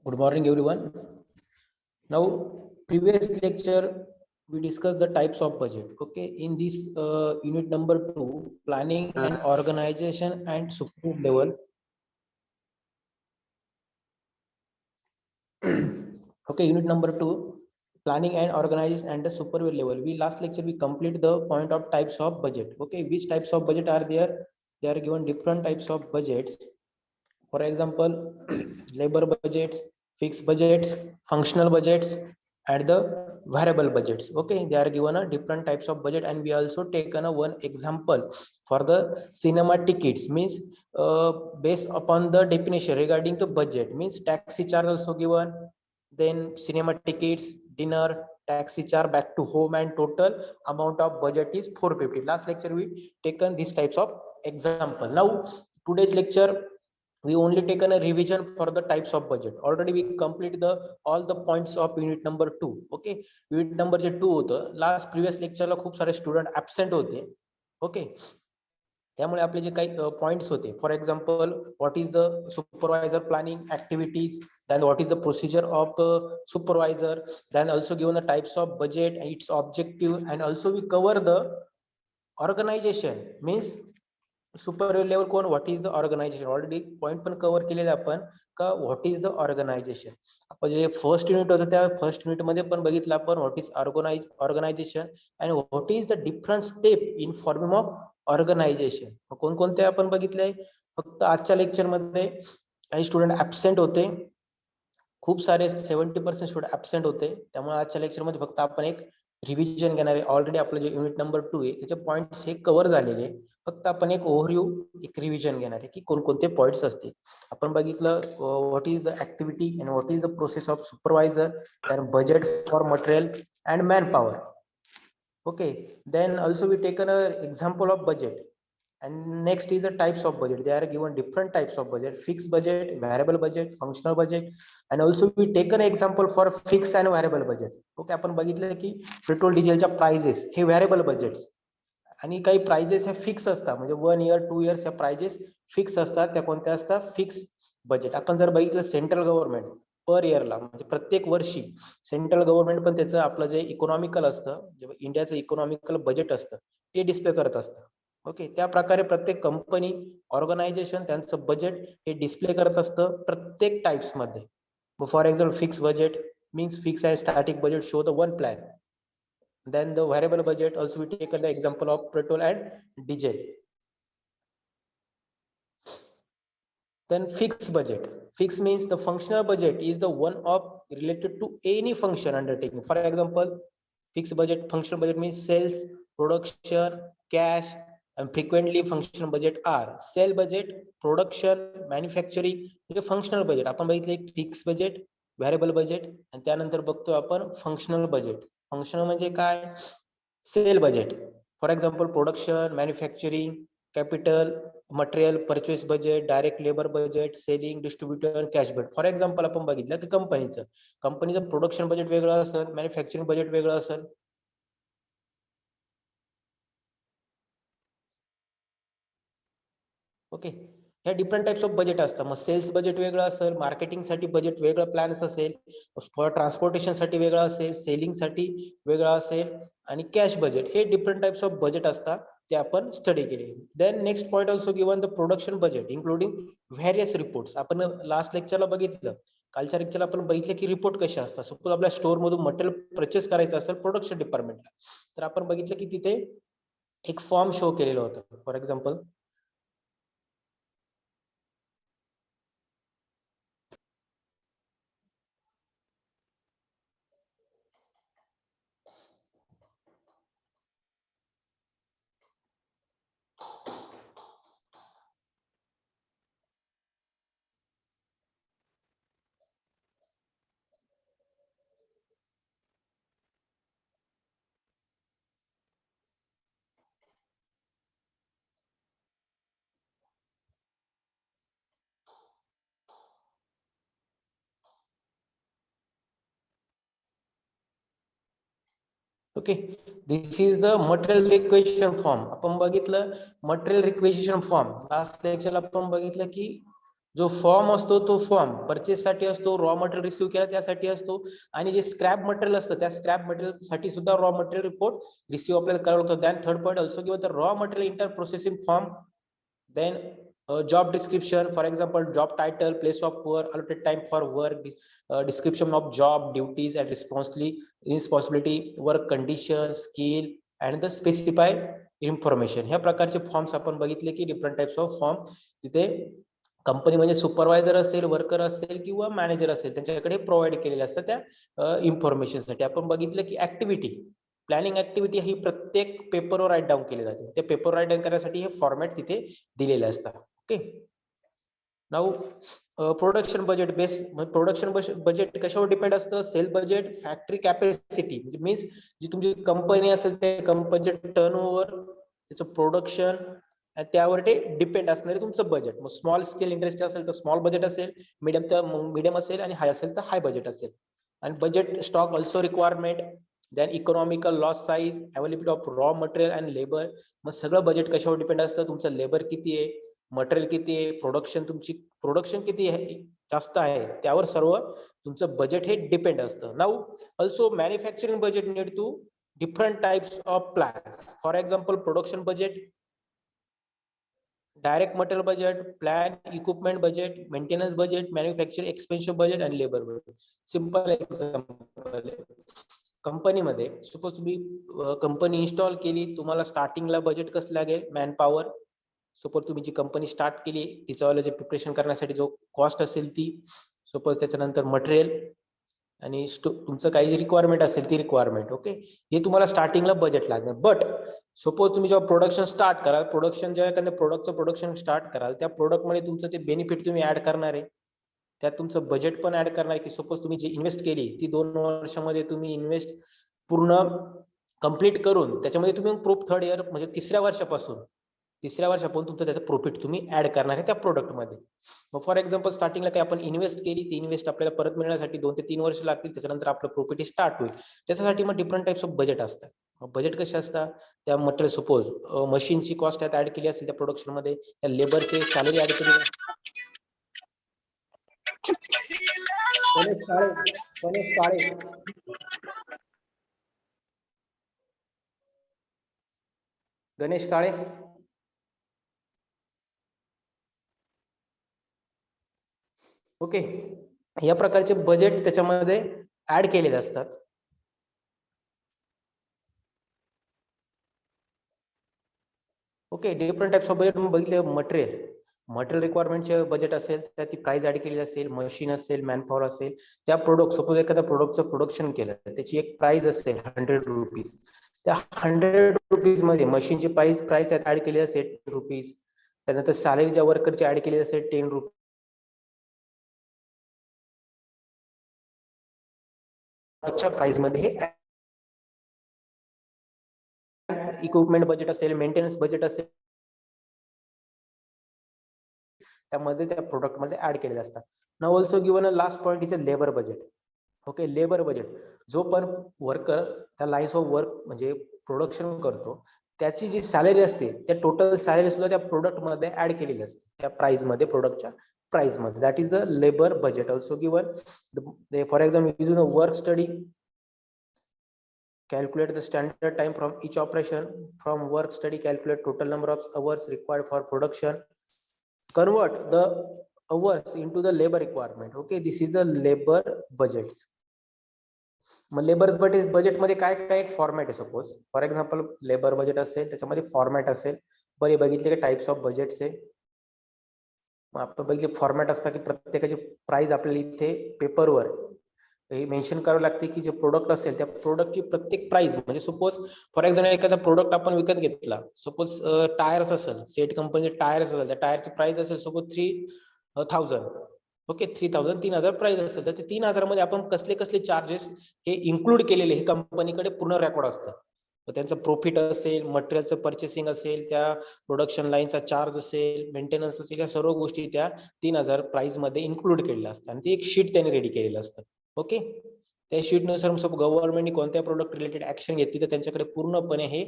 Good morning, everyone. Now, previous lecture we discussed the types of budget. Okay, in this unit number 2, planning and organization and support level. Okay, unit number 2, planning and organization and the supervisor level. We last lecture we complete the point of types of budget. Okay, which types of budget are there? They are given different types of budgets. For example, labor budgets, fixed budgets, functional budgets, and the variable budgets. Okay, they are given a different types of budget, and we also taken a one example for the cinema tickets. Means based upon the definition regarding to budget, means taxi charge also given, then cinema tickets, dinner, taxi charge back to home, and total amount of budget is 450. Last lecture we taken these types of example. Now today's lecture we only taken a revision for the types of budget. Already we complete the all the points of unit number 2. Okay, unit number 2 होतं. Last previous लेक्चरला खूप सारे student absent होते. Okay, त्यामुळे आपले जे काही points होते, for example what is the supervisor planning activities, then what is the procedure of supervisor, then also given the types of budget and its objective, and also we cover the organization. Means super level कोण, what is the organization. Already point पण cover केलेले आपण का what is the organisation. आपण जे first unit होतं त्या first unit मध्ये पण बघितलं आपण what is organisation and what is the different step in forming of organisation. कोणकोणते आपण बघितले. फक्त आजच्या लेक्चर मध्ये काही स्टुडंट ऍबसेंट होते, खूप सारे 70% स्टुडंट ऍबसेंट होते. त्यामुळे आजच्या लेक्चर मध्ये फक्त आपण एक रिव्हिजन घेणार आहे. ऑलरेडी आपलं जे युनिट नंबर 2 आहे त्याचे पॉइंट्स हे कव्हर झालेले. फक्त आपण एक ओव्हरव्ह्यू, एक रिव्हिजन घेणार आहे की कोणकोणते पॉइंट्स असतील. आपण बघितलं what is the activity and what is the process of supervisor, then budget for material and man power. Okay, then also we taken a example of budget, and next is the types of budget. They are given different types of budget: fixed budget, variable budget, functional budget, and also we taken an example for fixed and variable budget. Okay, आपण बघितलं की petrol डिझेलच्या prices हे variable budgets, आणि काही prices हे fix असतात. म्हणजे 1 इयर 2 इयर्स या प्राइजेस फिक्स असतात. त्या कोणत्या असतात? Fix budget. आपण जर बघितलं सेंट्रल गव्हर्नमेंट पर इयरला, म्हणजे प्रत्येक वर्षी सेंट्रल गव्हर्नमेंट पण त्याचं आपलं जे इकॉनॉमिकल असतं, जे इंडियाचं इकॉनॉमिकल बजेट असतं ते डिस्प्ले करत असतं. ओके, त्या प्रकारे प्रत्येक कंपनी, ऑर्गनायझेशन त्यांचं बजेट हे डिस्प्ले करत असतं प्रत्येक टाइप्स मध्ये. For example fix budget means fix and static budget show the one plan. Then the variable budget also we take the example of petrol and diesel. Then fixed budget. Fixed means the functional budget is the one of related to any function undertaking. For example, fixed budget, functional budget means sales, production, cash, and frequently functional budget are sale budget, production, manufacturing. म्हणजे functional budget आपण बघितले एक fixed budget, variable budget, आणि त्यानंतर बघतो आपण functional budget. Functional म्हणजे काय? Sale budget. For example production, manufacturing, capital, material purchase budget, direct labour budget, selling, distributor, cash budget. For example आपण बघितलं की कंपनीचं प्रोडक्शन बजेट वेगळं असेल, मॅन्युफॅक्चरिंग बजेट वेगळं असेल. ओके, ह्या डिफरंट टाइप्स ऑफ बजेट असतात. मग सेल्स बजेट वेगळं असेल, मार्केटिंग साठी बजेट वेगळं प्लॅन्स असेल, फॉर ट्रान्सपोर्टेशन साठी वेगळं असेल, सेलिंग साठी वेगळं असेल, आणि कॅश बजेट. हे डिफरंट टाइप्स ऑफ बजेट असतात, ते आपण स्टडी केले. Then next point also given the production budget including various reports. आपण लास्ट लेक्चरला बघितलं, कालच्या लेक्चरला आपण बघितलं की रिपोर्ट कसे असतात. सपोज आपल्या स्टोर मधून मटेरियल परचेस करायचं असेल प्रोडक्शन डिपार्टमेंटला, तर आपण बघितलं की तिथे एक फॉर्म शो केलेलं होतं. For example okay, this is the material requisition form. आपण बघितलं मटेरियल रिक्वेजिशन फॉर्म लास्ट लेक्चरला आपण बघितलं की जो फॉर्म असतो तो फॉर्म परचेस साठी असतो, रॉ मटेरियल रिसिव्ह केला त्यासाठी असतो, आणि जे स्क्रॅप मटेरियल असतं त्या स्क्रॅप मटेरियल साठी सुद्धा रॉ मटेरियल रिपोर्ट रिसिव्ह आपल्याला करावं लागतं. दॅन थर्ड पॉईंट ऑल्सो किंवा the raw material inter processing form, then job description, for example job title, place of work, allotted time for work, description of job duties and responsibility, work condition, skill and the specify information. ह्या प्रकारचे forms आपण बघितले की different types of form तिथे company म्हणजे supervisor असेल, worker असेल किंवा मॅनेजर असेल त्यांच्याकडे प्रोव्हाइड केलेले असतात त्या इन्फॉर्मेशन साठी. आपण बघितलं की ऍक्टिव्हिटी, प्लॅनिंग ऍक्टिव्हिटी ही प्रत्येक पेपरवर राईट डाऊन केली जाते. ते पेपर राईट डाऊन करण्यासाठी हे फॉर्मॅट तिथे दिलेले असतात. Okay, now production budget base. Production budget कशावर डिपेंड असतं? सेल बजेट, फॅक्टरी कॅपॅसिटी म्हणजे मीन्स जी तुमची कंपनी असेल त्या कंपनीचे टर्नओव्हर, त्याचं प्रोडक्शन, त्यावर ते डिपेंड असणारे तुमचं बजेट. मग स्मॉल स्केल इंडस्ट्री असेल तर स्मॉल बजेट असेल, मीडियम तर मीडियम असेल, आणि हाय असेल तर हाय बजेट असेल. आणि budget stock also requirement, then economical loss size, availability of raw material and labour. मग सगळं बजेट कशावर डिपेंड असतं? तुमचं लेबर किती आहे, मटेरियल किती आहे, प्रोडक्शन किती आहे, जास्त आहे, त्यावर सर्व तुमचं बजेट हे डिपेंड असतं. Now also manufacturing budget need to different types of plans. For example production budget, direct material budget, plan equipment budget, maintenance budget, manufacturing expense budget and labor budget. Simple example, company मध्ये suppose तुम्ही company install केली, तुम्हाला स्टार्टिंगला budget कसं लागेल? Man power. Suppose तुम्ही जी company start केली तिच्यावाला जे प्रिपरेशन करण्यासाठी जो कॉस्ट असेल ती, सपोज त्याच्यानंतर मटेरियल आणि तुमचं काही रिक्वायरमेंट असेल ती रिक्वायरमेंट. ओके, हे तुम्हाला स्टार्टिंगला बजेट लागणार. बट सपोज तुम्ही जेव्हा प्रोडक्शन स्टार्ट कराल, प्रोडक्शन जेव्हा एखाद्या प्रोडक्टचं प्रोडक्शन स्टार्ट कराल, त्या प्रोडक्टमध्ये तुमचं ते बेनिफिट तुम्ही ऍड करणार आहे, त्यात तुमचं बजेट पण ऍड करणार आहे. की सपोज तुम्ही जी इन्व्हेस्ट केली ती 2 वर्षामध्ये तुम्ही इन्व्हेस्ट पूर्ण कंप्लीट करून त्याच्यामध्ये तुम्ही प्रूफ थर्ड इयर म्हणजे तिसऱ्या वर्षापासून तुमचं त्याचं प्रॉफिट तुम्ही ऍड करणार आहे त्या प्रोडक्टमध्ये. मग फॉर एक्झाम्पल स्टार्टिंगला काही आपण इन्व्हेस्ट केली, ती इन्व्हेस्ट आपल्याला परत मिळण्यासाठी 2 ते 3 वर्ष लागतील, त्याच्यानंतर आपलं प्रॉफिट स्टार्ट होईल. त्याच्यासाठी मग डिफरंट टाइप्स ऑफ बजेट असतात. मग बजेट कसे असतात? त्या मटेरियल सपोज मशीनची कॉस्ट त्यात ऍड केली असेल त्या प्रोडक्शन मध्ये, त्या लेबरचे सॅलरी ऍड केली. गणेश काळे, गणेश काळे, गणेश काळे. ओके, या प्रकारचे बजेट त्याच्यामध्ये ऍड केलेले असतात. Okay, different types of budget बघितले. मटेरियल रिक्वायरमेंटचे बजेट असेल त्या ती प्राइस ऍड केली असेल, मशीन असेल, मॅनपॉवर असेल, त्या प्रोडक्ट सपोज एखाद्या प्रोडक्टचं प्रोडक्शन केलं त्याची एक प्राइस असेल 100 रुपीज, त्या 100 रुपीज मध्ये मशीनची प्राइस ऍड केली असेल 10 रुपीज, त्यानंतर सॅलरीच्या वर्करची ऍड केली असेल 10 रुपीज. प्राइस मध्ये इक्विपमेंट बजेट असेल, मेंटेनन्स बजेट असेल, त्यामध्ये त्या प्रोडक्ट मध्ये ऍड केलेले असतात. Now also given a last point is a labour budget. Okay, labour budget, जो पण वर्कर त्या लाईन्स ऑफ वर्क म्हणजे प्रोडक्शन करतो त्याची जी सॅलरी असते त्या टोटल सॅलरी सुद्धा त्या प्रोडक्ट मध्ये ऍड केलेली असते त्या प्राइस मध्ये, प्रोडक्टच्या प्राइस मध्ये. That is the labour budget also given. For example use work study, calculate the standard time from each operation. From work study, calculate total number of hours required for production. Convert the hours into the labor requirement. Okay, this is the labor budgets. मग labour budget मध्ये काय काय एक format आहे. Suppose for example labour budget असेल त्याच्यामध्ये format असेल. बरे बघितले की टाइप्स ऑफ बजेट्स आहे. मग आपण बघितले फॉर्मॅट असतात की प्रत्येकाची प्राइस आपल्याला इथे पेपरवर हे मेन्शन करावं लागते की जे प्रोडक्ट असेल त्या प्रोडक्टची प्रत्येक प्राइस म्हणजे सपोज फॉर एक्झाम्पल एखादा प्रोडक्ट आपण विकत घेतला, सपोज टायर्स असेल, सेट कंपनीचे टायर्स असेल, त्या टायरची प्राइस असेल सपोज 3000. ओके, 3000 3000 प्राइस असेल तर ते 3000 मध्ये आपण कसले कसले चार्जेस हे इन्क्लूड केलेले हे कंपनीकडे पूर्ण रेकॉर्ड असतं. त्यांचं प्रॉफिट असेल, मटेरियलचं परचेसिंग असेल, त्या प्रोडक्शन लाईनचा चार्ज असेल, मेंटेनन्स असेल, या सर्व गोष्टी त्या 3000 प्राइस मध्ये इन्क्लूड केलेल्या असतात आणि ती एक शीट त्यांनी रेडी केलेलं असतं. ओके, त्या शीट नुसार गव्हर्नमेंटने कोणत्या प्रोडक्ट रिलेटेड ऍक्शन घेतली तर त्यांच्याकडे पूर्णपणे हे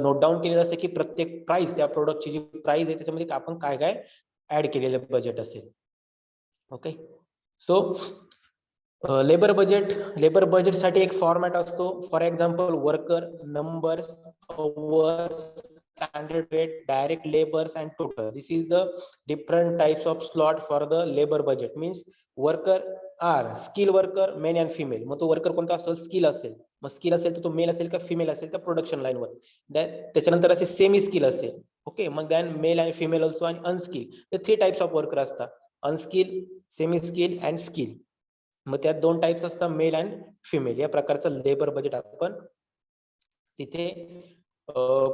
नोट डाऊन केलेलं असतं की प्रत्येक प्राइस, त्या प्रोडक्टची जी प्राइस आहे त्याच्यामध्ये आपण काय काय ऍड केलेलं बजेट असेल. ओके. सो लेबर बजेट साठी एक फॉर्मॅट असतो. For example worker, numbers, hours, standard rate, direct labours and total. This is the different types of slot for the labour budget. Means worker are skill worker, men and female. मग तो worker कोणता असेल? Skill असेल. मग skill असेल तर तो mail असेल का फिमेल असेल त्या प्रोडक्शन लाईनवर. त्याच्यानंतर असे सेमी स्किल असेल. ओके. मग then male and female also आणि अनस्किल. हे 3 टाइप्स ऑफ वर्कर असतात. Unskill, semi skill and skill. मग त्यात 2 टाइप्स असतात, मेल अँड फिमेल. या प्रकारचं लेबर बजेट आपण तिथे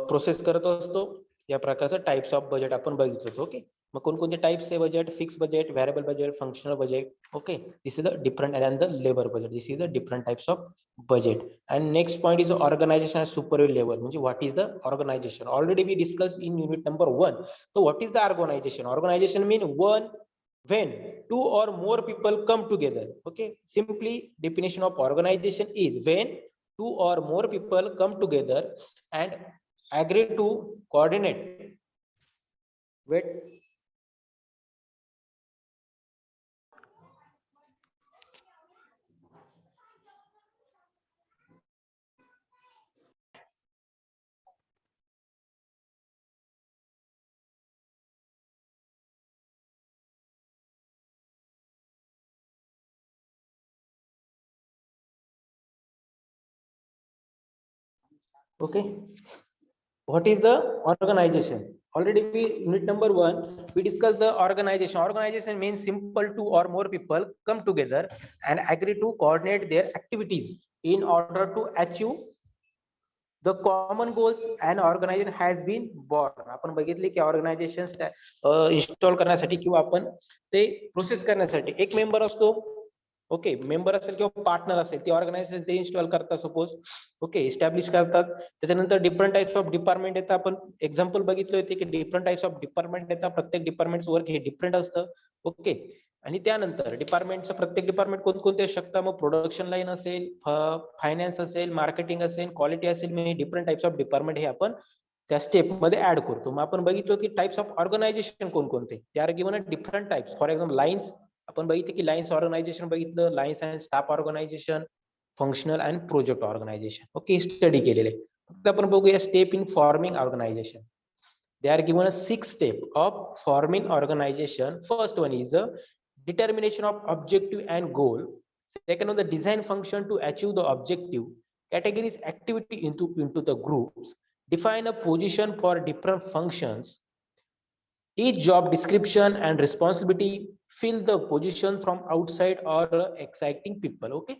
प्रोसेस करत असतो. या प्रकारचं टाइप्स ऑफ बजेट आपण बघितलं. ओके. मग कोणकोणते टाइप्स आहे budget? Fix budget, variable budget, functional budget. Okay. This is the different and the labour budget. This is the different types of budget. And next point is organisation and supervision level. म्हणजे what is the organization? Already we discuss in unit number 1. So what is the organization? Organization mean when 2 or more people come together. Okay. Simply definition of organization is when 2 or more people come together and agree to coordinate. Wait. Okay. What is the organization? Already we unit number 1 we discussed the organization. Organization means simple 2 or more people come together and agree to coordinate their activities in order to achieve the common goals and organization has been born. आपण बघितले की organisation install करण्यासाठी किंवा आपण ते process करण्यासाठी एक member असतो. ओके. मेंबर असेल किंवा पार्टनर असेल ते ऑर्गनायझेशन ते इन्स्टॉल करतात सपोज. ओके. इस्टॅब्लिश करतात. त्याच्यानंतर डिफरंट टाइप्स ऑफ डिपार्टमेंट येतात. आपण एक्झाम्पल बघितले होते की डिफरंट टाइप्स ऑफ डिपार्टमेंट येतात. प्रत्येक डिपार्टमेंटचं वर्क हे डिफरंट असतं. ओके. आणि त्यानंतर डिपार्टमेंटचं प्रत्येक डिपार्टमेंट कोणकोणते असू शकतात? मग प्रोडक्शन लाईन असेल, फायनान्स असेल, मार्केटिंग असेल, क्वालिटी असेल. मी डिफरंट टाइप्स ऑफ डिपार्टमेंट हे आपण त्या स्टेप मध्ये ऍड करतो. मग आपण बघितलो की टाइप्स ऑफ ऑर्गनायझेशन कोणकोणते. They are given different types. For example lines आपण बघितले की लाईन्स ऑर्गनायझेशन बघितलं. Lines and staff organisation, functional and project organisation. Okay. Study केलेले. फक्त आपण बघूया step in forming organisation. They are given a 6 step of forming organization. First one is the determination of objective and goal. Second one, the design function to achieve the objective. Categories activity into the groups. Define a position for different functions. Each job description and responsibility. Fill the position from outside or exciting people. Okay.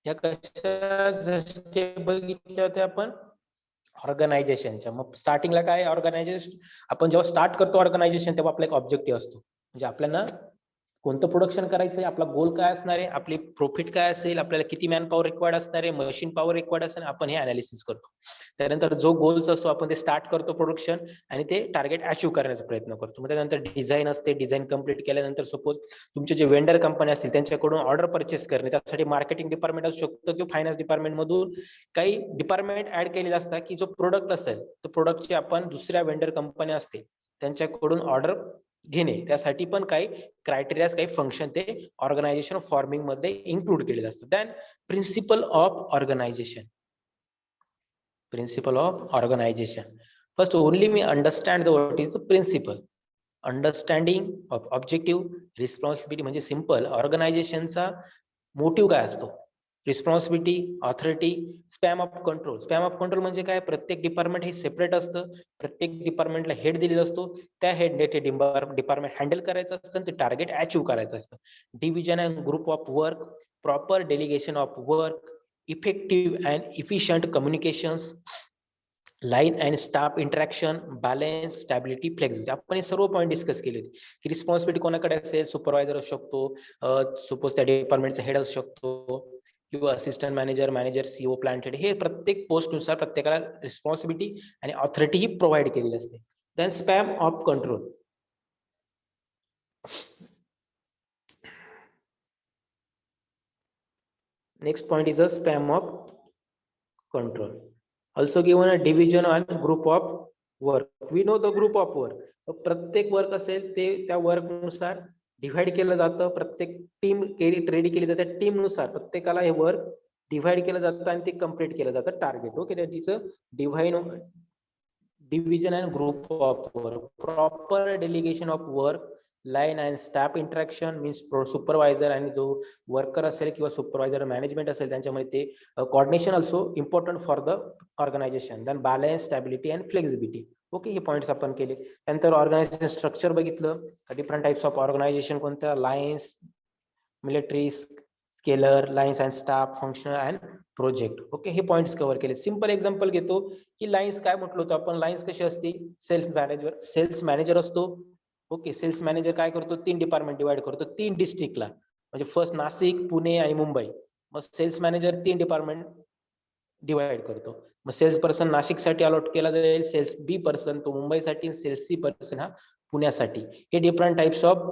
या कशा step बघितल्या होत्या आपण ऑर्गनायझेशनच्या. मग स्टार्टिंगला काय organisation आपण जेव्हा स्टार्ट करतो ऑर्गनायझेशन तेव्हा आपला एक ऑब्जेक्टिव्ह असतो. म्हणजे आपल्याला कोणतं प्रोडक्शन करायचंय, आपला गोल काय असणार आहे, आपली प्रॉफिट काय असेल, आपल्याला किती मॅन पॉवर रिक्वायर्ड असणार आहे, मशीन पॉवर रिक्वायर्ड असेल, आपण हे अनालिसिस करतो. त्यानंतर जो गोल्स असतो आपण ते स्टार्ट करतो प्रोडक्शन आणि ते टार्गेट अचीव्ह करण्याचा प्रयत्न करतो. मग त्यानंतर डिझाईन असते. डिझाईन कम्प्लीट केल्यानंतर सपोज तुमचे जे वेंडर कंपनी असतील त्यांच्याकडून ऑर्डर परचेस करणे. त्यासाठी मार्केटिंग डिपार्टमेंट असू शकतो किंवा फायनान्स डिपार्टमेंट मधून काही डिपार्टमेंट ऍड केलेले असतात की जो प्रोडक्ट असेल तो प्रोडक्टची आपण दुसऱ्या वेंडर कंपनी असते त्यांच्याकडून ऑर्डर घेणे. त्यासाठी पण काही क्रायटेरिया, काही फंक्शन ते ऑर्गनायझेशन फॉर्मिंग मध्ये इन्क्लूड केलेले असतात. Then principle of organisation. Principle of organisation. First only मी understand the what is the principle. Understanding of objective, responsibility. म्हणजे सिंपल ऑर्गनायझेशनचा मोटिव्ह काय असतो, responsibility, authority, span of control. Span of control म्हणजे काय, प्रत्येक डिपार्टमेंट हे सेपरेट असतं. प्रत्येक डिपार्टमेंटला हेड दिलेला असतो. त्या हेडने ते डिपार्टमेंट हँडल करायचं असतं आणि ते टार्गेट अचीव्ह करायचं असतं. Division and group of work, proper delegation of work, effective and efficient communications, line and staff interaction, balance, stability, flexibility. आपण हे सर्व पॉईंट डिस्कस केले होते की रिस्पॉन्सिबिलिटी कोणाकडे असेल, सुपरवायझर असू शकतो, सपोज त्या डिपार्टमेंटचा हेड असू शकतो किंवा assistant manager, manager, CO, plant head. हे प्रत्येक पोस्टनुसार प्रत्येकाला रिस्पॉन्सिबिलिटी आणि ऑथॉरिटी ही प्रोव्हाइड केलेली असते. Then span of control. Next point is a span of control. Also given a division and group of work. We know the group of work. प्रत्येक work असेल ते त्या वर्क नुसार डिव्हाइड केलं जातं, प्रत्येक टीम रेडी केली जाते, टीम नुसार प्रत्येकाला हे वर्क डिव्हाइड केलं जातं आणि ते कम्प्लीट केलं जातं टार्गेट. ओके, त्या तिचं division and group of work, proper delegation of work, line and staff interaction means supervisor आणि जो वर्कर असेल किंवा सुपरवायझर मॅनेजमेंट असेल त्यांच्यामध्ये ते coordination also important for the organization. Then balance, stability and flexibility. Okay, हे पॉइंट्स आपण केले. त्यानंतर ऑर्गनायझेशन स्ट्रक्चर बघितलं, डिफरंट टाइप्स ऑफ ऑर्गनायझेशन कोणत्या, lines, military, scalar, lines and staff, functional and project. Okay, हे पॉइंट्स कव्हर केले. Simple example घेतो की लाईन्स काय म्हटलं होतं आपण, लाईन्स कशी असते, सेल्स मॅनेजर असतो. ओके, सेल्स मॅनेजर काय करतो, 3 डिपार्टमेंट डिवाइड करतो 3 डिस्ट्रिक्टला, म्हणजे फर्स्ट नाशिक, पुणे आणि मुंबई. मग सेल्स मॅनेजर 3 डिपार्टमेंट डिवाइड करतो. मग सेल्स पर्सन नाशिकसाठी अलॉट केला जाईल, सेल्स बी पर्सन तो मुंबईसाठी, सेल्स सी पर्सन हा पुण्यासाठी. हे different types of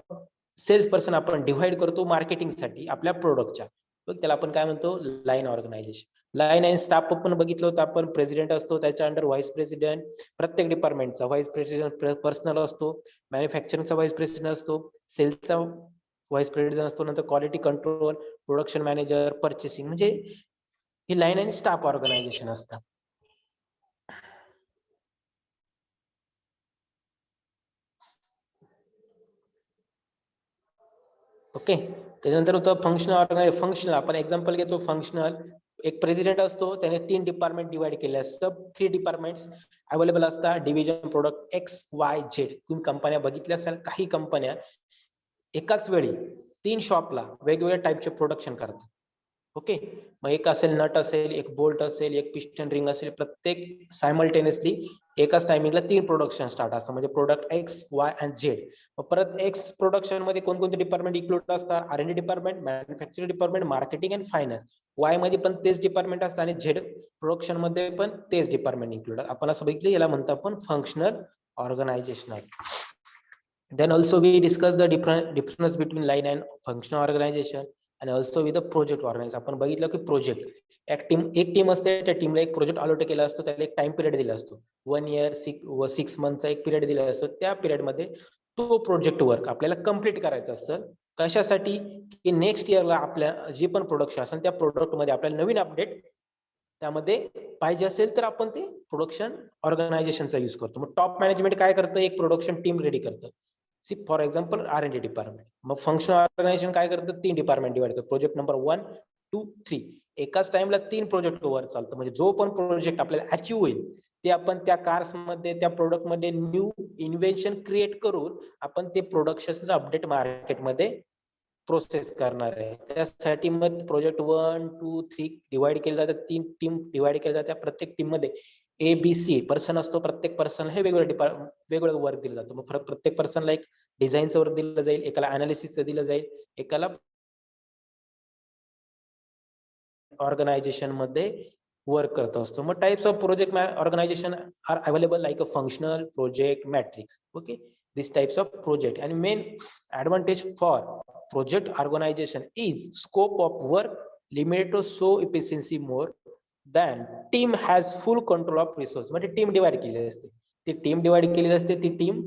sales person आपण डिवाइड करतो मार्केटिंगसाठी आपल्या प्रोडक्टच्या. त्याला आपण काय म्हणतो, line organisation. Line and staff पण बघितलं होतं आपण, प्रेसिडेंट असतो, त्याच्या अंडर व्हाईस प्रेसिडेंट, प्रत्येक डिपार्टमेंटचा व्हाईस प्रेसिडेंट पर्सनल असतो, मॅन्युफॅक्चरिंगचा व्हाईस प्रेसिडेंट असतो, सेल्सचा व्हाईस प्रेसिडेंट असतो, नंतर quality control, production manager, purchasing, म्हणजे ही लाईन आणि स्टाफ ऑर्गनायझेशन असतात. ओके, त्यानंतर होतं फंक्शनल फंक्शनल. आपण एक्झाम्पल घेतो फंक्शनल. एक प्रेसिडेंट असतो, त्याने 3 डिपार्टमेंट डिवाइड केले असतात, 3 डिपार्टमेंट अवेलेबल असतात, division product x Y Z. तुम्ही कंपन्या बघितल्या असाल, काही कंपन्या एकाच वेळी 3 शॉपला वेगवेगळ्या टाईपचे प्रोडक्शन करतात. ओके, मग एक असेल नट असेल, एक बोल्ट असेल, एक पिस्टन रिंग असेल, प्रत्येक सायमल्टेनियसली एकाच टायमिंगला 3 प्रोडक्शन स्टार्ट असतं, म्हणजे product x Y and Z. मग परत एक्स प्रोडक्शन मध्ये कोणकोणते डिपार्टमेंट इन्क्लूड असतात, R&D department, manufacturing department, marketing and finance. Y मध्ये पण तेच डिपार्टमेंट असतात आणि झेड प्रोडक्शन मध्ये पण तेच डिपार्टमेंट इन्क्लूड. आपण असं बघितलं, याला म्हणतो आपण functional organisation. Then also we discuss the difference between line and functional organization and also with the project organization. आपण बघितलं की प्रोजेक्ट एक टीम असते, त्या टीमला एक प्रोजेक्ट अलॉट केला असतो, त्याला एक टाइम पिरियड दिला असतो, 1 year 6 monthचा एक पिरियड दिला असतो. त्या पिरियड मध्ये तो प्रोजेक्ट वर्क आपल्याला कम्प्लीट करायचं असतं. कशासाठी, की नेक्स्ट इयरला आपल्या जे पण प्रोडक्शन असेल त्या प्रोडक्ट मध्ये आपल्याला नवीन अपडेट त्यामध्ये पाहिजे असेल तर आपण ते प्रोडक्शन ऑर्गनायझेशनचा यूज करतो. मग टॉप मॅनेजमेंट काय करतं, एक प्रोडक्शन टीम रेडी करतं. For example R&D department. मग फंक्शनल ऑर्गनायझेशन काय करतं, 3 डिपार्टमेंट डिवाइड करतो, प्रोजेक्ट नंबर 1 2 3. एकाच टाइमला 3 प्रोजेक्ट वर चालतं, म्हणजे जो पण प्रोजेक्ट आपल्याला अचीव्ह होईल ते आपण त्या कार्स मध्ये, त्या प्रोडक्ट मध्ये न्यू इन्व्हेन्शन क्रिएट करून आपण ते प्रोडक्शन अपडेट मार्केटमध्ये प्रोसेस करणार आहे. त्यासाठी मग प्रोजेक्ट 1 2 3 डिवाइड केले जातात, 3 टीम डिवाइड केल्या जातात. प्रत्येक टीम मध्ये ABC पर्सन असतो, प्रत्येक पर्सन हे वेगवेगळं वर्क दिलं जातं. मग प्रत्येक पर्सनला एक डिझाईनचं वर्क दिलं जाईल, एकाला अनालिसिसचं दिलं जाईल, एकाला ऑर्गनायझेशन मध्ये वर्क करत असतो. मग types of project organization are available like a functional, project, matrix. Okay, this types of project. आणि main advantage for project organization is scope of work limited to so efficiency more than team has full control of resource. म्हणजे team divide केलेली असते, ती team divide केलेली असते, ती team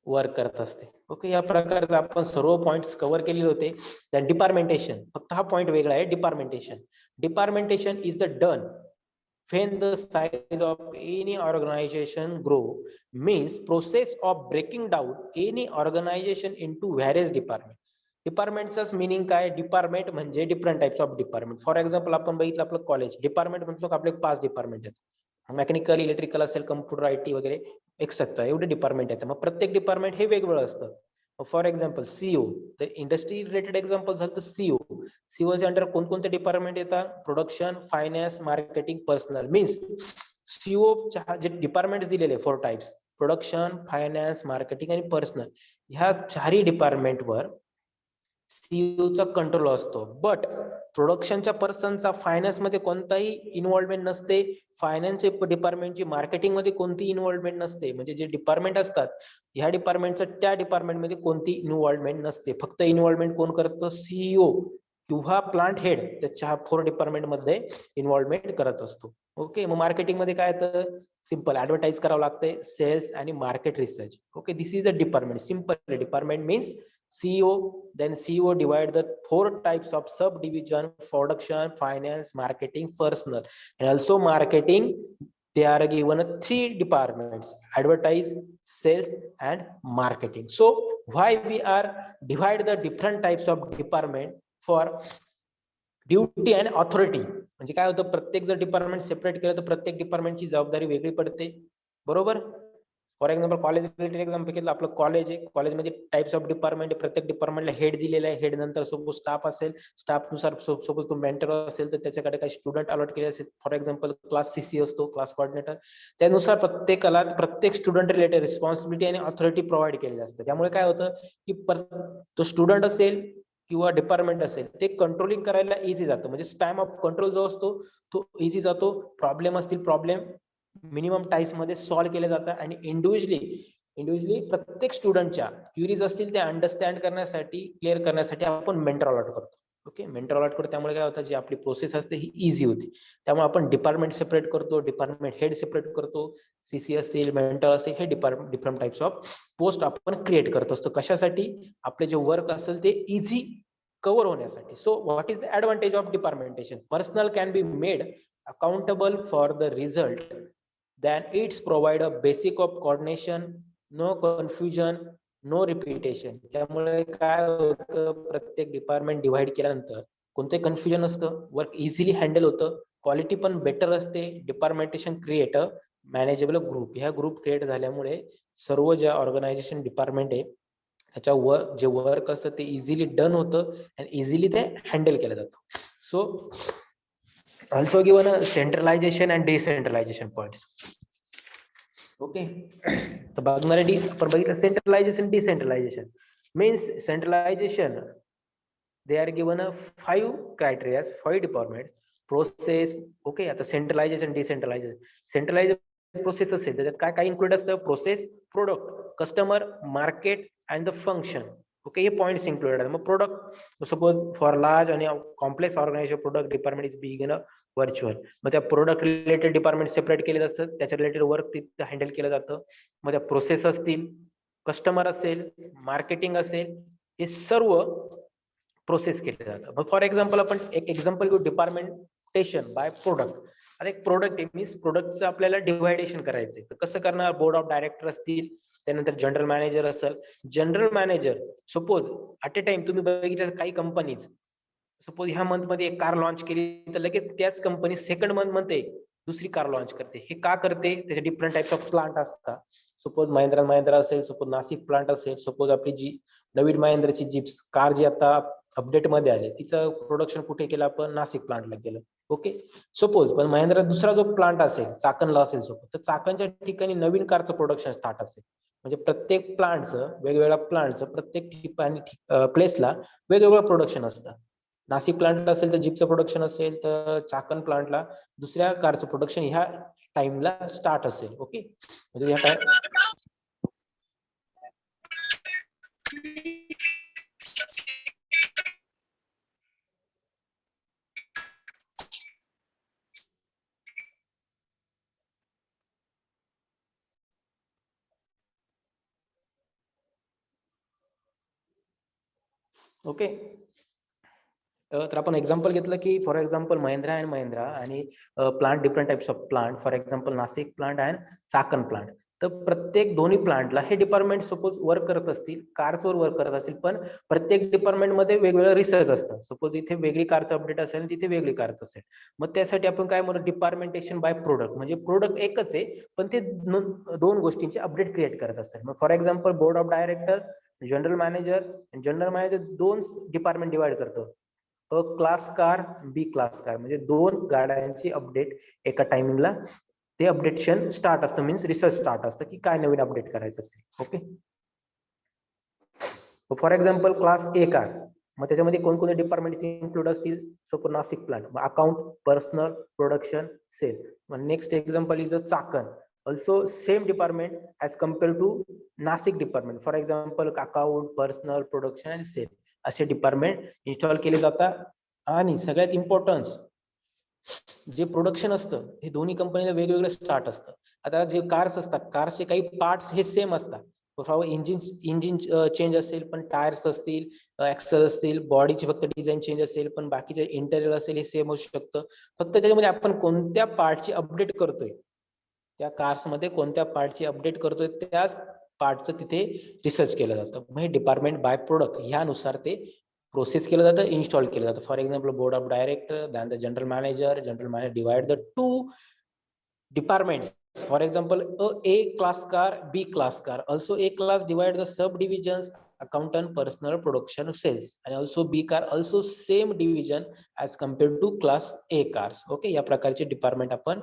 work करत असते. ओके, या प्रकारचे आपण सर्व पॉइंट्स कव्हर केलेले होते. then डिपार्टमेंटेशन, फक्त हा पॉइंट वेगळा आहे. Departmentation is the done when the size of any organization grow, means process of breaking down any organization into various department. डिपार्टमेंटचा मीनिंग काय, डिपार्टमेंट म्हणजे different types of department. For example आपण बघितलं आपलं कॉलेज डिपार्टमेंट म्हणतो, आपले 5 department आहेत, mechanical, electrical असेल, कम्प्युटर, IT वगैरे एक्सेट्रा, एवढे डिपार्टमेंट आहेत. मग प्रत्येक डिपार्टमेंट हे वेगवेगळं असतं. फॉर एक्झाम्पल CEO, तर इंडस्ट्री रिलेटेड एक्झाम्पल झालं तर सीओ च्या अंडर कोणकोणते डिपार्टमेंट येतात, production, finance, marketing, personal. Means CO जे डिपार्टमेंट दिलेले 4 टाइप्स, प्रोडक्शन, फायनान्स, मार्केटिंग आणि पर्सनल, ह्या 4 डिपार्टमेंट वर सीईओचा कंट्रोल असतो. बट प्रोडक्शनच्या पर्सनचा फायनान्स मध्ये कोणताही इन्व्हॉल्वमेंट नसते, फायनान्स डिपार्टमेंटची मार्केटिंग मध्ये कोणती इन्व्हॉल्वमेंट नसते. म्हणजे जे डिपार्टमेंट असतात ह्या डिपार्टमेंटचं त्या डिपार्टमेंट मध्ये कोणती इन्व्हॉल्वमेंट नसते. फक्त इन्व्हॉल्वमेंट कोण करतं, सीईओ किंवा प्लांट हेड त्याच्या 4 डिपार्टमेंट मध्ये इन्व्हॉल्वमेंट करत असतो. ओके, मग मार्केटिंग मध्ये काय तर सिंपल ऍडव्हर्टाइज करावं लागतंय, सेल्स आणि market research. Okay, this is a department. Simple department means CEO, then CEO divide the 4 types of subdivision: production, finance, marketing, personal. And also marketing, they are given 3 departments: advertise, sales, and marketing. So why we are divide the different types of department? For duty आणि authority. म्हणजे काय होतं, प्रत्येक जर department separate केलं तर प्रत्येक डिपार्टमेंटची जबाबदारी वेगळी पडते, बरोबर. For example college related example घेतलं, आपलं कॉलेज आहे, कॉलेजमध्ये टाइप्स ऑफ डिपार्टमेंट आहे, प्रत्येक डिपार्टमेंटला हेड दिलेला आहे, हेड नंतर सपोज स्टाफ असेल, स्टाफ नुसार सपोज तो मेंटर असेल तर त्याच्याकडे काही स्टुडंट अलॉट केले असेल. फॉर एक्झाम्पल क्लास सीसी असतो, क्लास कोऑर्डिनेटर, त्यानुसार प्रत्येकाला प्रत्येक स्टुडंट रिलेटेड रिस्पॉन्सिबिलिटी आणि ऑथॉरिटी प्रोव्हाइड केलेली असते. त्यामुळे काय होतं की तो स्टुडंट असेल किंवा डिपार्टमेंट असेल ते कंट्रोलिंग करायला इझी जातं. म्हणजे स्पॅम ऑफ कंट्रोल जो असतो तो इझी जातो. प्रॉब्लेम असतील, प्रॉब्लेम मिनिमम टाइम्स मध्ये सॉल्व्ह केले जातात. आणि इंडिव्हिज्युअली प्रत्येक स्टुडंटच्या क्युरीज असतील ते अंडरस्टँड करण्यासाठी, क्लिअर करण्यासाठी आपण मेंटर अलॉट करतो. ओके, मेंटर अलॉट करतो. त्यामुळे काय होतं, जी आपली प्रोसेस असते ही इझी होती. त्यामुळे आपण डिपार्टमेंट सेपरेट करतो, डिपार्टमेंट हेड सेपरेट करतो, सीसी असतील, मेंटर असेल, हे डिफरंट टाइप्स ऑफ पोस्ट आपण क्रिएट करत असतो. कशासाठी? आपले जे वर्क असेल ते इझी कव्हर होण्यासाठी. So what is the advantage of departmentation? Personal can be made accountable for the result, then it's provide a basic of coordination, no confusion, no repetition. त्यामुळे काय होतं, प्रत्येक डिपार्टमेंट डिवाइड केल्यानंतर कोणते confusion नसतं, work easily handle होतं, quality पण better असते. डिपार्टमेंटेशन क्रिएट अ मॅनेजेबल ग्रुप. ह्या ग्रुप क्रिएट झाल्यामुळे सर्व ज्या ऑर्गनायझेशन डिपार्टमेंट आहे त्याच्या जे वर्क असतं ते इझिली डन होतं आणि इझिली ते हँडल केलं जातं. So also given a centralization and decentralization points. Okay. तर बघणारे आपण बघितलं centralization, decentralization. Means centralization, they are given a 5 criteria, 5 department process. Okay, आता सेंट्रलायझेशन, डिसेंट्रलायझेशन. सेंट्रलायझेशन प्रोसेस असेल त्याच्यात काय काय इन्क्लूड असतं? Process, product, customer, market and the function. Okay, हे पॉइंट्स इन्क्लुडेड आहेत. मग प्रोडक्ट, सपोज फॉर लार्ज आणि complex organisation product department is big in virtual. मग त्या प्रोडक्ट रिलेटेड डिपार्टमेंट सेपरेट केले जातात, त्याच्या रिलेटेड वर्क तिथे हँडल केलं जातं. मग त्या प्रोसेस असतील, कस्टमर असेल, मार्केटिंग असेल, हे सर्व प्रोसेस केले जातं. मग फॉर एक्झाम्पल आपण एक एक्झाम्पल घेऊ, डिपार्टमेंटेशन बाय प्रोडक्ट. आता एक प्रोडक्ट आहे, मीन्स प्रोडक्टचं आपल्याला डिव्हायडेशन करायचंय. तर कसं करणार? बोर्ड ऑफ डायरेक्टर असतील, त्यानंतर जनरल मॅनेजर असेल. General manager, suppose at a time तुम्ही बघितलं काही कंपनीज, सपोज ह्या मंथ मध्ये एक कार लॉन्च केली तर लगेच त्याच कंपनी सेकंड मंथ मध्ये दुसरी कार लॉन्च करते. हे का करते? त्याचे डिफरंट टाइप्स ऑफ प्लांट असतात. सपोज महिंद्रा असेल, सपोज नाशिक प्लांट असेल, सपोज आपली जी नवीन महिंद्राची जिप्स कार जी आता अपडेट मध्ये आली, तिचं प्रोडक्शन कुठे केलं आपण? नाशिक प्लांटला केलं. ओके, सपोज पण महिंद्रा दुसरा जो प्लांट असेल, चाकणला असेल सपोज, तर चाकणच्या ठिकाणी नवीन कारचं प्रोडक्शन स्टार्ट असेल. म्हणजे प्रत्येक प्लांटचं, वेगवेगळ्या प्लांटचं प्रत्येक ठिकाणी प्लेसला वेगवेगळं प्रोडक्शन असतं. नाशिक प्लांट असेल तर जीपचं प्रोडक्शन असेल, तर चाकण प्लांटला दुसऱ्या कारचं प्रोडक्शन ह्या टाइमला स्टार्ट असेल. ओके, म्हणजे ह्या टाइम ओके. तर आपण एक्झाम्पल घेतलं की for example Mahindra and Mahindra आणि plant, different types of plant. For example Nashik plant and Chakan plant. तर प्रत्येक दोन्ही प्लांटला हे डिपार्टमेंट सपोज वर्क करत असतील, कार्सवर वर्क करत असतील, पण प्रत्येक डिपार्टमेंटमध्ये वेगवेगळं रिसर्च असतं. सपोज इथे वेगळी कारचं अपडेट असेल, तिथे वेगळी कारचं असेल. मग त्यासाठी आपण काय म्हणू? डिपार्टमेंटेशन बाय प्रोडक्ट. म्हणजे प्रोडक्ट एकच आहे, पण ते दोन गोष्टींचे अपडेट क्रिएट करत असतात. मग for example board of director, general manager दोन डिपार्टमेंट डिवाइड करतो. A class car, B class car, म्हणजे दोन गाड्यांची अपडेट एका टायमिंगला ते अपडेशन स्टार्ट असतं. मीन्स रिसर्च स्टार्ट असतं की काय नवीन अपडेट करायचं असेल. Okay, for example class A car, मग त्याच्यामध्ये कोणकोणते डिपार्टमेंट इन्क्लूड असतील? Suppose Nashik plant, account, personal, production, sale. Next example is a Chakan, also same department as compare to Nashik department. For example account, personal, production आणि sale असे department install केले जातात. आणि सगळ्यात इम्पॉर्टन्स, जे प्रोडक्शन असतं हे दोन्ही कंपनीला वेगवेगळं स्टार्ट असतं. आता जे कार्स असतात, कारचे काही पार्ट्स हे सेम असतात, इंजिन चेंज असेल पण टायर्स असतील, ऍक्सल असतील, बॉडीची फक्त डिझाईन चेंज असेल पण बाकीचे इंटेरियर असेल हे सेम असू शकतं. फक्त त्याच्यामध्ये आपण कोणत्या पार्टची अपडेट करतोय, त्या कार्स मध्ये कोणत्या पार्टची अपडेट करतोय त्याच पार्टचं तिथे रिसर्च केलं जातं. मग हे डिपार्टमेंट बाय प्रोडक्ट ह्यानुसार ते प्रोसेस केलं जातं, इन्स्टॉल केलं जातं. For example board of director, than the general manager divide the two departments. For example, A class car, B class car. Also A class divide the subdivisions accountant, personal, production, sales, and also B car also same division as compared to class A cars. Okay, या प्रकारचे department आपण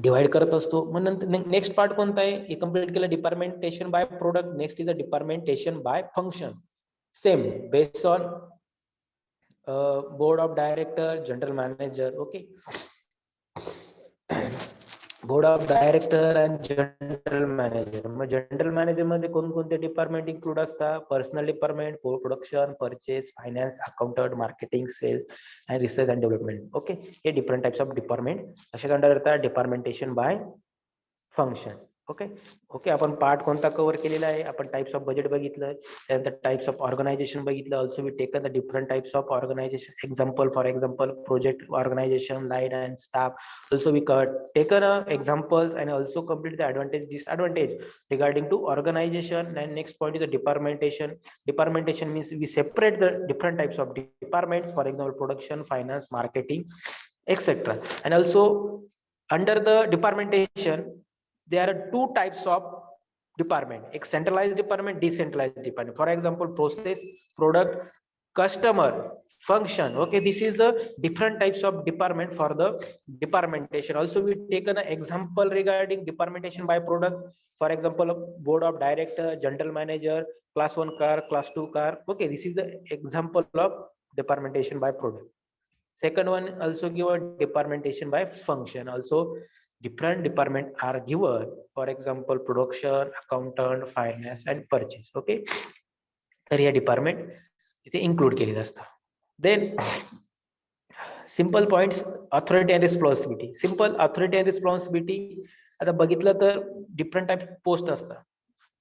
divide करत असतो. मग नंतर next part कोणता आहे, हे कंप्लीट केलं departmentation by product. Next is a departmentation by function. Same based on board of director, general manager. Okay, board of director and general manager. मग जनरल मॅनेजर मध्ये कोणकोणते डिपार्टमेंट इन्क्लूड असतात, personal department, production, purchase, finance, accountant, marketing, sales and research and development. Okay, हे different types of department अशाच under येतात departmentation by function. Okay okay, आपण part कोणता cover केलेला आहे, आपण टाइप्स ऑफ बजेट बघितलं, त्यानंतर टाइप्स ऑफ ऑर्गनायझेशन बघितलं. Also we taken the different types of organisation. Example, for example project organisation, line and staff. Also we taken examples and also complete the advantage disadvantage regarding to organization. And next point is the departmentation. Departmentation means we separate the different types of departments, for example production, finance, marketing, etc. And also under the departmentation there are two types of department, एक centralized department, decentralized department. For example process, product, customer, function. Okay, this is the different types of department for the departmentation. Also we taken an example regarding departmentation by product. For example, board of director, general manager, class 1 car, class 2 car. Okay, this is the example of departmentation by product. Second one also given departmentation by function. Also different department are given, for example production, accountant, finance and purchase. Okay, तर या department इथे include केलेले असतात. Then simple points, authority and responsibility. Simple authority and responsibility आता बघितलं तर different type post असतात.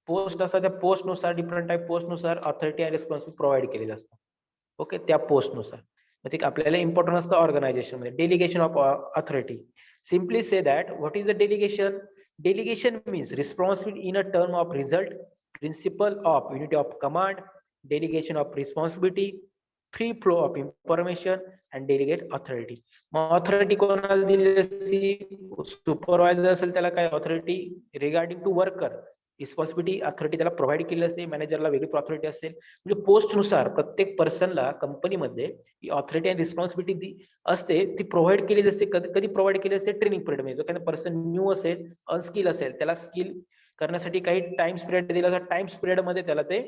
Post असतात, त्या पोस्टनुसार डिफरंट टाइप पोस्टनुसार ऑथॉरिटी अँड रिस्पॉन्सिबिलिटी प्रोव्हाइड केलेली असतात. ओके, त्या पोस्टनुसार. मग ते आपल्याला इम्पॉर्टंट असतं ऑर्गनायझेशन मध्ये. Delegation of authority. Simply say that what is the delegation. Delegation means responsibility in a term of result, principle of unity of command, delegation of responsibility, free flow of information and delegate authority. मग authority कोणाला दिली असते, supervisor असेल त्याला काय authority regarding to worker, responsibility authority त्याला provide केली असते. मॅनेजरला वेगळी ऑथॉरिटी असेल. म्हणजे पोस्टनुसार प्रत्येक पर्सनला कंपनीमध्ये ही ऑथॉरिटी अँड रिस्पॉन्सिबिलिटी असते, ती प्रोव्हाइड केलेली असते. कधी प्रोव्हाइड केली असते, ट्रेनिंग पिरियड मध्ये. जो काही पर्सन न्यू असेल, अनस्किल असेल, त्याला स्किल करण्यासाठी काही टाइम पिरियड दिला जातो. टाइम पिरियड मध्ये त्याला ते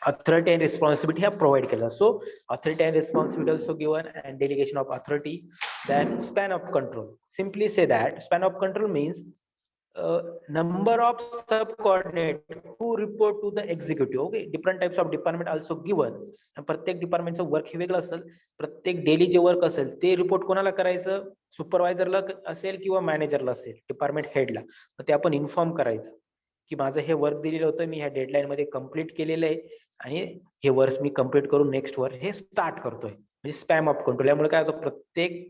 authority and responsibility have provided केलं. So authority and responsibility also given, and delegation of authority. Then span of control. Simply say that span of control means number of subordinate who report to the executive. Okay, different types of department also given. प्रत्येक डिपार्टमेंटचं work हे वेगळं असेल. प्रत्येक daily जे work असेल ते report कोणाला करायचं, सुपरवायझरला असेल किंवा मॅनेजरला असेल, डिपार्टमेंट हेडला. ते आपण इन्फॉर्म करायचं की माझं हे वर्क दिलेलं होतं, मी ह्या डेडलाईन मध्ये कम्प्लीट केलेलं आहे आणि हे वर्क मी कम्प्लीट करून नेक्स्ट वर्क हे स्टार्ट करतोय. म्हणजे स्पॅम ऑफ कंट्रोल. यामुळे काय होतं, प्रत्येक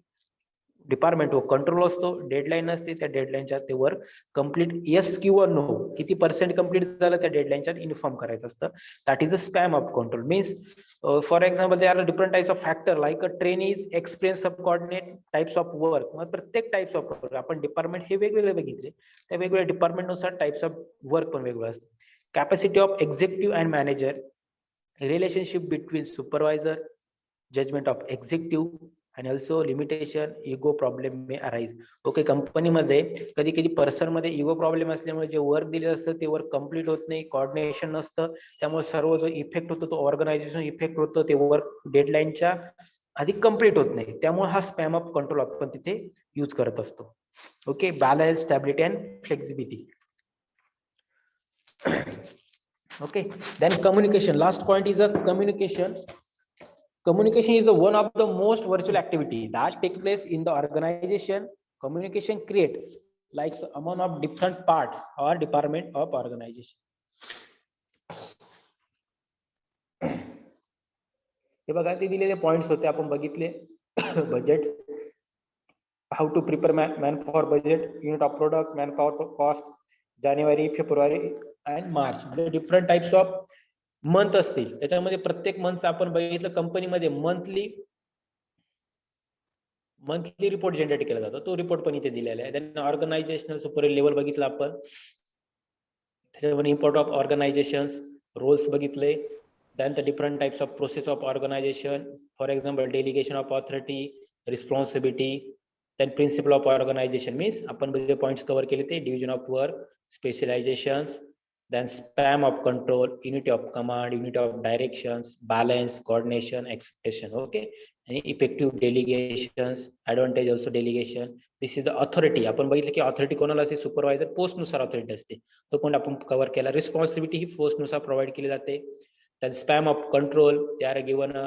डिपार्टमेंट व कंट्रोल असतो, डेडलाईन असते, त्या डेडलाईनच्या ते वर्क कम्प्लीट येस किंवा नो, किती % कम्प्लीट झालं त्या डेडलाईनच्या इन्फॉर्म करायचं असतं. That is a span of control. Means for example there are different types of factor like a train is experience subordinate types of work. मग प्रत्येक टाइप्स ऑफ वर्क आपण डिपार्टमेंट हे वेगवेगळे बघितले, त्या वेगवेगळ्या डिपार्टमेंटनुसार टाइप्स ऑफ वर्क पण वेगवेगळं असतं. Capacity of executive and manager, relationship between supervisor, judgment of executive आणि also limitation, ego problem may arise. Okay, कंपनीमध्ये कधी कधी पर्सन मध्ये इगो प्रॉब्लेम असल्यामुळे जे वर्क दिलेलं असतं ते वर्क कम्प्लीट होत नाही, कोऑर्डिनेशन नसतं, त्यामुळे सर्व जो इफेक्ट होतो तो ऑर्गनायझेशन इफेक्ट होतो, ते वर्क डेडलाईनच्या आधी कम्प्लीट होत नाही. त्यामुळे हा स्पॅम ऑफ कंट्रोल आपण तिथे यूज करत असतो. Okay, balance, stability and flexibility. Okay, then communication. Last point is a communication. Communication is the one of the most virtual activity that take place in the organization. Communication create like amount of different parts or department of organization. हे बघा ते दिलेले points होते आपण बघितले. Budget, how to prepare man for budget, unit of product, manpower cost, January, February and March, म्हणजे different types of month असतील. त्याच्यामध्ये प्रत्येक मंथ आपण बघितलं कंपनीमध्ये मंथली रिपोर्ट जनरेट केला जातो. तो रिपोर्ट पण इथे दिलेला आहे. त्यांना ऑर्गनायझेशनल सुपर लेवल बघितलं आपण. त्याच्यामध्ये इम्पॉर्ट ऑफ ऑर्गनायझेशन्स, रोल्स बघितले. then the different types of process of organization, for example delegation of authority, responsibility, then principle of organization means आपण जे points cover केले ते division of work, specializations, then span of control, unity of command, unity of directions, balance, coordination, expectation. Okay, and effective delegations, advantage also delegation. This is the authority. आपण बघितलं की authority कोणाला असते, supervisor post नुसार authority असते, तो पण आपण कव्हर केला. responsibility ही post नुसार प्रोव्हाइड केली जाते. Then span of control, they are given a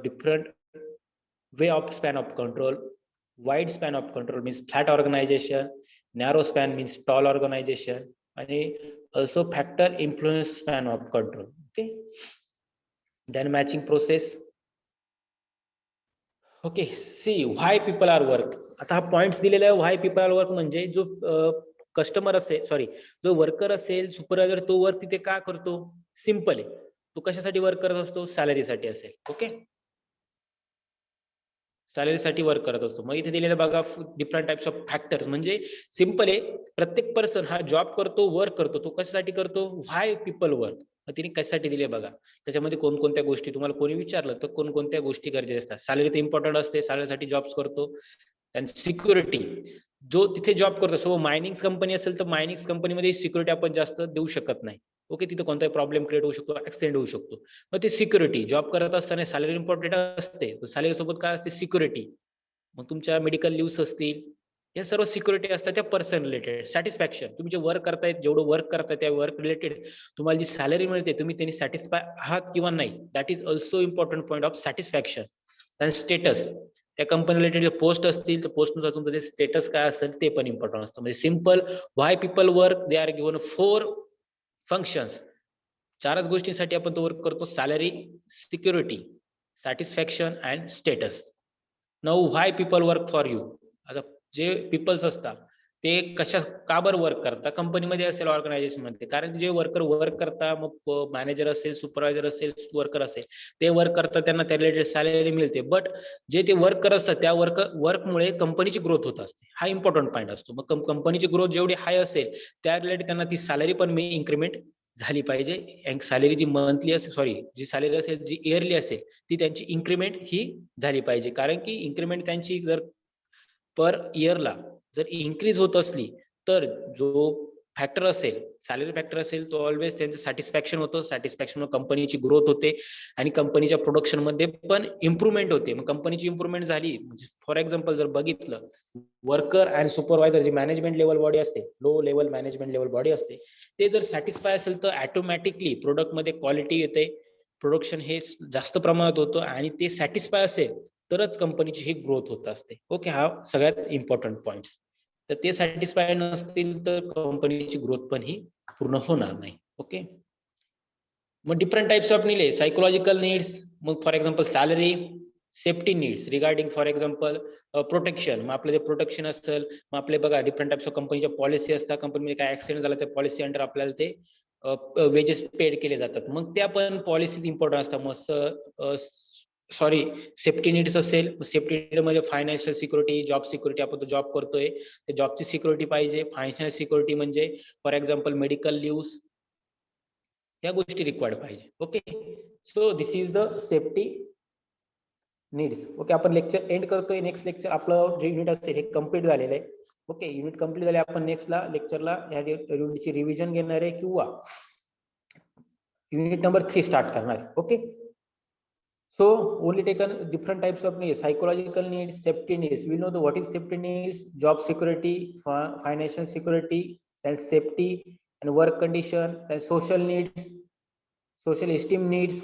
different way of span of control. Wide span of control means flat organization, narrow span means tall organization, and also factor influence span of control. Okay, then matching process. Okay, see why people are work. आता हा points दिलेला आहे. why people are work म्हणजे जो customer असेल, sorry, जो worker असेल, supervisor, तो वर्क तिथे का करतो? सिंपल आहे, तो कशासाठी वर्क करत असतो? सॅलरीसाठी असेल. ओके, सॅलरीसाठी वर्क करत असतो. मग इथे दिलेलं बघा डिफरंट टाइप्स ऑफ फॅक्टर्स, म्हणजे सिंपल आहे, प्रत्येक पर्सन हा जॉब करतो, वर्क करतो, तो कशासाठी करतो? व्हाय पीपल वर्क. तिने कशासाठी दिले बघा. त्याच्यामध्ये कोणकोणत्या गोष्टी तुम्हाला कोणी विचारलं तर कोणकोणत्या गोष्टी गरजेच्या असतात. सॅलरी तर इम्पॉर्टंट असते, सॅलरीसाठी जॉब्स करतो. आणि सिक्युरिटी, जो तिथे जॉब करतो, सो मायनिंग कंपनी असेल तर मायनिंग कंपनीमध्ये सिक्युरिटी आपण जास्त देऊ शकत नाही. ओके, तिथे कोणताही प्रॉब्लेम क्रिएट होऊ शकतो, ऍक्सिडेंट होऊ शकतो. मग ते सिक्युरिटी, जॉब करत असताना सॅलरी इम्पॉर्टंट असते, सॅलरी सोबत काय असते? सिक्युरिटी. मग तुमच्या मेडिकल लिव्ह असतील, या सर्व सिक्युरिटी असतात त्या पर्सन रिलेटेड. सॅटिस्फॅक्शन, तुम्ही जे वर्क करतायत, जेवढं वर्क करताय त्या वर्क रिलेटेड तुम्हाला जी सॅलरी मिळते, तुम्ही त्यांनी सॅटिस्फाय आहात किंवा नाही, that is also important point of satisfaction. आणि स्टेटस, त्या कंपनी रिलेटेड जे पोस्ट असतील तर पोस्टनुसार तुमचं जे स्टेटस काय असेल ते पण इम्पॉर्टंट असतं. म्हणजे simple, why people work, they are given 4 functions. 4च गोष्टींसाठी आपण तो वर्क करतो: salary, security, satisfaction and status. Now why people work for you. आता जे पीपल्स असतात ते कशा का बरं वर्क करतात कंपनीमध्ये असेल, ऑर्गनायझेशन मध्ये? कारण जे वर्कर वर्क करतात, मग मॅनेजर असेल, सुपरवायझर असेल, वर्कर असेल, ते वर्क करतात, त्यांना त्या रिलेटेड सॅलरी मिळते. बट जे ते वर्क करत असतात त्या वर्कमुळे कंपनीची ग्रोथ होत असते. हा इम्पॉर्टंट पॉईंट असतो. मग कंपनीची ग्रोथ जेवढी हाय असेल त्या रिलेटेड त्यांना ती सॅलरी पण इन्क्रीमेंट झाली पाहिजे. सॅलरी जी मंथली असेल, सॉरी, जी सॅलरी असेल, जी इयरली असेल, ती त्यांची इन्क्रीमेंट ही झाली पाहिजे. कारण की इन्क्रीमेंट त्यांची जर पर इयरला जर इन्क्रीज होत असली तर जो फॅक्टर असेल, सॅलरी फॅक्टर असेल, तो ऑलवेज त्यांचं सॅटिस्फॅक्शन होतं. सॅटिस्फॅक्शन कंपनीची ग्रोथ होते आणि कंपनीच्या प्रोडक्शन मध्ये पण इम्प्रुव्हमेंट होते. मग कंपनीची इम्प्रुव्हमेंट झाली, फॉर एक्झाम्पल जर बघितलं, वर्कर अँड सुपरवायझर जी मॅनेजमेंट लेवल बॉडी असते, low level management level body असते, ते जर सॅटिस्फाय असेल तर ऑटोमॅटिकली प्रोडक्ट मध्ये क्वालिटी येते, प्रोडक्शन हे जास्त प्रमाणात होतं, आणि ते सॅटिस्फाय असेल तरच कंपनीची ही ग्रोथ होत असते. ओके, हा सगळ्यात इम्पॉर्टंट पॉइंट्स. तर ते सॅटिस्फाय नसतील तर कंपनीची ग्रोथ पण ही पूर्ण होणार नाही. ओके, मग different types of need, psychological needs, मग for example salary, safety needs regarding for example protection. मग आपलं जे प्रोटेक्शन असेल, मग आपले बघा डिफरंट टाइप्स ऑफ कंपनीच्या पॉलिसी असतात, कंपनीमध्ये काय ऍक्सिडेंट झाला त्या पॉलिसी अंडर आपल्याला ते वेजेस पेड केले जातात. मग त्या पण पॉलिसीज इम्पॉर्टंट असतात. मग सॉरी, सेफ्टी नीड्स असेल, सेफ्टी नीड म्हणजे फायनान्शियल सिक्युरिटी, जॉब सिक्युरिटी, आपण तो जॉब करतोय त्या जॉबची सिक्युरिटी पाहिजे. फायनान्शियल सिक्युरिटी म्हणजे फॉर एक्झाम्पल मेडिकल लिव्ह, या गोष्टी रिक्वायर्ड पाहिजे. Okay, so this is the safety needs. Okay, आपण लेक्चर एंड करतोय. नेक्स्ट लेक्चर आपलं जे युनिट असेल हे कम्प्लीट झालेलं आहे. ओके, युनिट कम्प्लीट झाले, आपण नेक्स्टला लेक्चरला या युनिटची रिव्हिजन घेणार आहे किंवा युनिट नंबर 3 स्टार्ट करणार आहे. Okay, so only taken different types of needs: psychological needs, safety needs. We know what is safety needs: job security, financial security, and safety and work condition, and social needs, social esteem needs,